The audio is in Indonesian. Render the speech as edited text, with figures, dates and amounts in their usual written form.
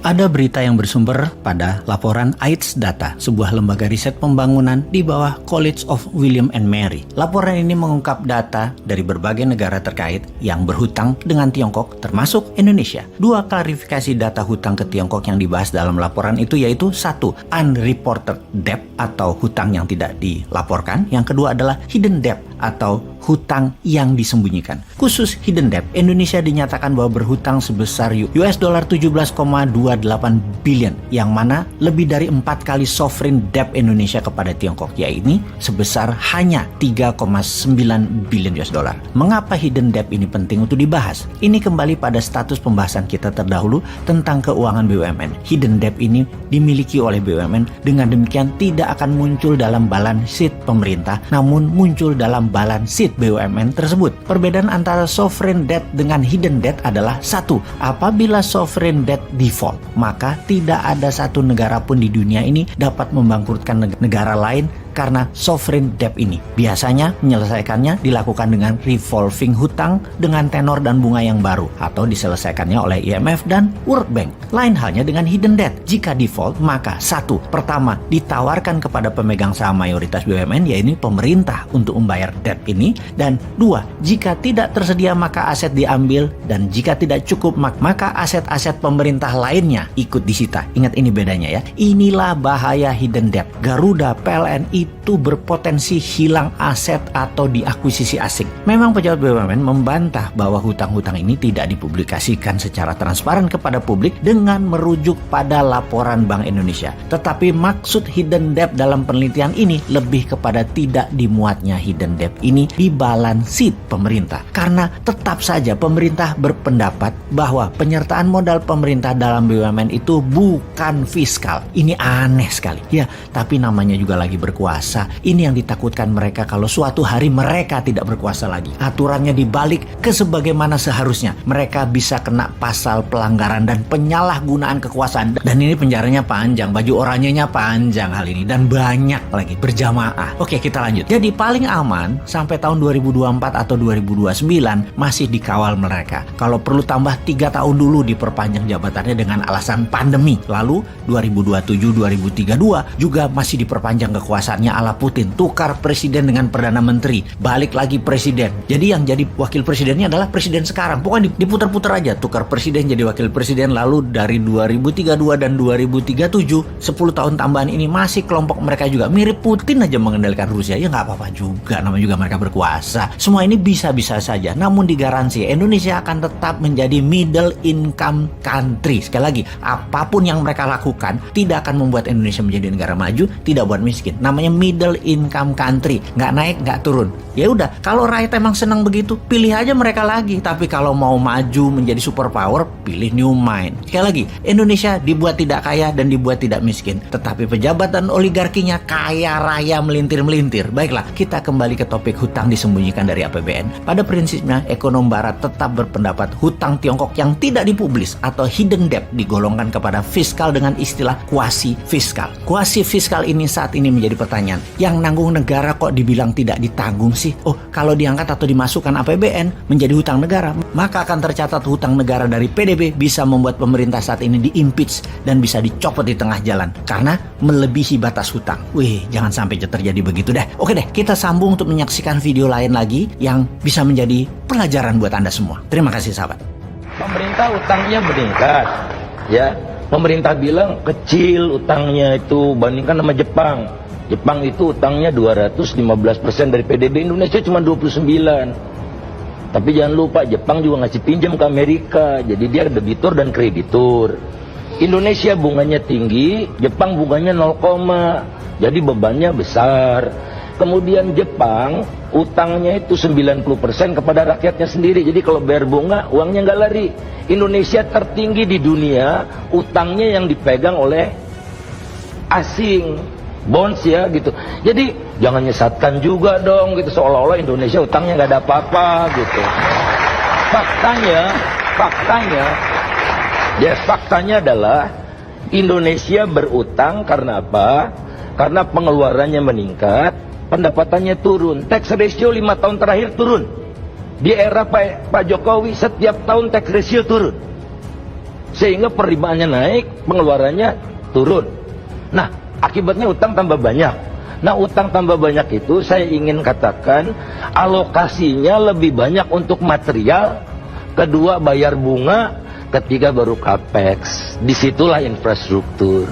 Ada berita yang bersumber pada laporan AIDS Data, sebuah lembaga riset pembangunan di bawah College of William and Mary. Laporan ini mengungkap data dari berbagai negara terkait yang berhutang dengan Tiongkok, termasuk Indonesia. Dua klarifikasi data hutang ke Tiongkok yang dibahas dalam laporan itu yaitu: satu, unreported debt atau hutang yang tidak dilaporkan. Yang kedua adalah hidden debt atau hutang yang disembunyikan. Khusus hidden debt, Indonesia dinyatakan bahwa berhutang sebesar US dollar 17,28 billion, yang mana lebih dari 4 kali sovereign debt Indonesia kepada Tiongkok, yaitu sebesar hanya 3,9 billion US dollar. Mengapa hidden debt ini penting untuk dibahas? Ini kembali pada status pembahasan kita terdahulu tentang keuangan BUMN. Hidden debt ini dimiliki oleh BUMN, dengan demikian tidak akan muncul dalam balance sheet pemerintah, namun muncul dalam balance sheet BUMN tersebut. Perbedaan antara sovereign debt dengan hidden debt adalah: satu, apabila sovereign debt default, maka tidak ada satu negara pun di dunia ini dapat membangkrutkan negara lain karena sovereign debt ini. Biasanya menyelesaikannya dilakukan dengan revolving hutang dengan tenor dan bunga yang baru, atau diselesaikannya oleh IMF dan World Bank. Lain halnya dengan hidden debt. Jika default, maka satu, pertama, ditawarkan kepada pemegang saham mayoritas BUMN, yaitu pemerintah, untuk membayar debt ini, dan dua, jika tidak tersedia maka aset diambil, dan jika tidak cukup maka aset-aset pemerintah lainnya ikut disita. Ingat, ini bedanya ya. Inilah bahaya hidden debt. Garuda, PLN itu berpotensi hilang aset atau diakuisisi asing. Memang pejabat BUMN membantah bahwa hutang-hutang ini tidak dipublikasikan secara transparan kepada publik dengan merujuk pada laporan Bank Indonesia. Tetapi maksud hidden debt dalam penelitian ini lebih kepada tidak dimuatnya hidden debt ini di balance sheet pemerintah. Karena tetap saja pemerintah berpendapat bahwa penyertaan modal pemerintah dalam BUMN itu bukan fiskal. Ini aneh sekali. Ya, tapi namanya juga lagi berkuasa. Ini yang ditakutkan mereka kalau suatu hari mereka tidak berkuasa lagi. Aturannya dibalik ke sebagaimana seharusnya. Mereka bisa kena pasal pelanggaran dan penyalahgunaan kekuasaan. Dan ini penjaranya panjang, baju oranyenya panjang hal ini. Dan banyak lagi, berjamaah. Oke, kita lanjut. Jadi paling aman sampai tahun 2024 atau 2029 masih dikawal mereka. Kalau perlu tambah 3 tahun dulu diperpanjang jabatannya dengan alasan pandemi. Lalu 2027-2032 juga masih diperpanjang kekuasaannya ala Putin, tukar presiden dengan perdana menteri, balik lagi presiden. Jadi yang jadi wakil presidennya adalah presiden sekarang. Pokoknya diputar-putar aja, tukar presiden jadi wakil presiden. Lalu dari 2032 dan 2037, 10 tahun tambahan ini masih kelompok mereka juga mirip Putin aja mengendalikan Rusia. Ya nggak apa-apa juga, namanya juga mereka berkuasa. Semua ini bisa-bisa saja, namun digaransi Indonesia akan tetap menjadi middle income country. Sekali lagi, apapun yang mereka lakukan tidak akan membuat Indonesia menjadi negara maju, tidak buat miskin. Namanya middle income country, nggak naik nggak turun. Ya udah, kalau rakyat emang senang begitu, pilih aja mereka lagi. Tapi kalau mau maju menjadi superpower, pilih new mind. Sekali lagi, Indonesia dibuat tidak kaya dan dibuat tidak miskin, tetapi pejabat dan oligarkinya kaya raya melintir-melintir. Baiklah, kita kembali ke topik hutang disembunyikan dari APBN. Pada prinsipnya, ekonom barat tetap berpendapat hutang Tiongkok yang tidak dipublis atau hidden debt digolongkan kepada fiskal dengan istilah kuasi fiskal. Kuasi fiskal ini saat ini menjadi pertanyaan. Yang nanggung negara kok dibilang tidak ditanggung sih? Oh, kalau diangkat atau dimasukkan APBN menjadi hutang negara, maka akan tercatat hutang negara dari PDB bisa membuat pemerintah saat ini di-impeach dan bisa dicopot di tengah jalan karena melebihi batas hutang. Wih, jangan sampai terjadi begitu deh. Oke deh, kita sambung untuk menyaksikan video lain lagi yang bisa menjadi pelajaran buat Anda semua. Terima kasih sahabat. Pemerintah utangnya meningkat, ya. Pemerintah bilang kecil utangnya itu bandingkan sama Jepang. Jepang itu utangnya 215% dari PDB, Indonesia cuma 29%. Tapi jangan lupa Jepang juga ngasih pinjam ke Amerika, jadi dia debitur dan kreditur. Indonesia bunganya tinggi, Jepang bunganya 0, jadi bebannya besar. Kemudian Jepang utangnya itu 90% kepada rakyatnya sendiri, jadi kalau bayar bunga uangnya nggak lari. Indonesia tertinggi di dunia, utangnya yang dipegang oleh asing, bonds ya gitu. Jadi jangan nyesatkan juga dong gitu, seolah-olah Indonesia utangnya nggak ada apa-apa gitu. Faktanya adalah Indonesia berutang karena apa? Karena pengeluarannya meningkat, pendapatannya turun. Tax ratio 5 tahun terakhir turun. Di era Pak Jokowi setiap tahun tax ratio turun. sehingga penerimaannya naik, pengeluarannya turun. Nah, akibatnya utang tambah banyak. Nah, utang tambah banyak itu saya ingin katakan alokasinya lebih banyak untuk material, kedua bayar bunga, ketiga baru capex. Disitulah infrastruktur.